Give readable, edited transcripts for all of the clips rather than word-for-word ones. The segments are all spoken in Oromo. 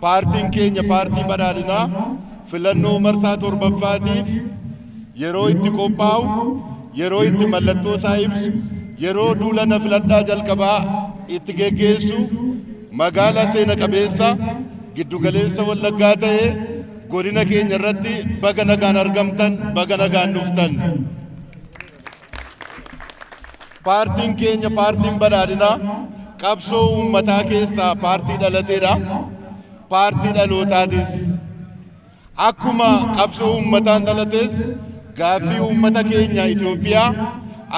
paartiin keenya paartii badhaadhinaa filannoo marsaa torbaffaatiif yeroo itti qophaa'u, yeroo itti mallattoo isaa ibsu, yeroo duulana filadhaa jalqabaa itti geggeessu magaalaa seena qabeessa giddugaleessa Wallaggaa ta'ee godina keenya irratti baga nagaan argamtan, baga nagaan dhuftan. Paartiin keenya paartiin badhaadhinaa qabsoo uummataa keessaa paartii dhalateedha. Paartii dhalootaatis akkuma qabsoo uummataan dhalates gaaffii uummata keenya Itoophiyaa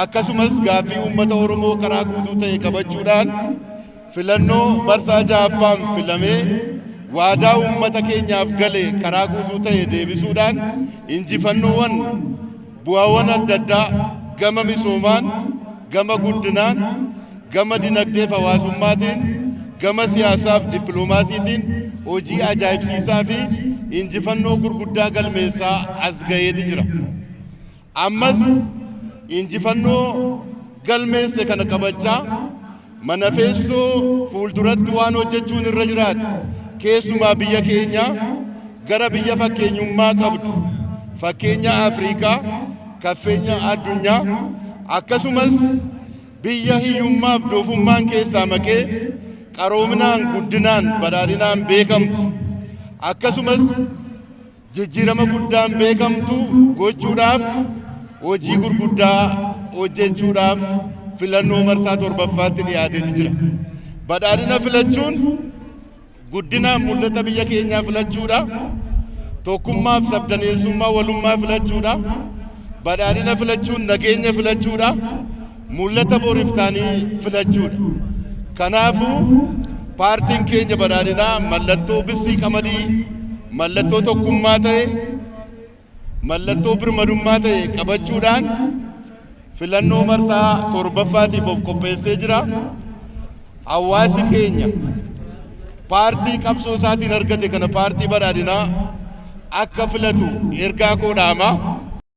akkasumas gaaffii uummata Oromoo karaa guutuu ta'e qabachuudhaan filannoo marsaa ja'affaan filamee waadaa uummata keenyaaf gale karaa guutuu ta'e deebisuudhaan injifannoowwan bu'aawwan adda addaa gama misoomaan, gama guddinaan, gama dinagdee hawaasummaatiin, gama siyaasaaf dippiloomaasiitiin hojii ajaa'ibsiisaa fi injifannoo gurguddaa galmeessaa as ga'eeti jira. Ammas injifannoo galmeesse kana qabachaa manifestoo fuulduratti waan hojjechuun irra jiraatu keessumaa biyya keenya gara biyya fakkeenyummaa qabdu, fakkeenya Afrikaa, kaffeenya addunyaa akkasumas biyya hiyyummaaf doofummaan keessaa maqee qaroominaan, guddinaan, badhaadhinaan beekamtu akkasumas jijjiirama guddaan beekamtu gochuudhaaf hojii gurguddaa hojjechuudhaaf filannoo marsaa torbaffaatti dhiyaateeti jira. Badhaadhina filachuun guddinaan mul'ata biyya keenyaa filachuudha. Tokkummaaf sabdaneessummaa walummaa filachuudha. Badhaadhina filachuun nageenya filachuudha. Mul'ata booriftaanii filachuudha. Kanaafuu paartiin keenya badhaadhinaa mallattoo bissii qamadii, mallattoo tokkummaa ta'e, mallattoo birmadummaa ta'e qabachuudhaan filannoo marsaa torbaffaatiif of qopheessee jira. Hawaasi keenya paartii qabsoo isaatiin argate kana paartii badhaadhinaa akka filatu ergaa koo dhaama.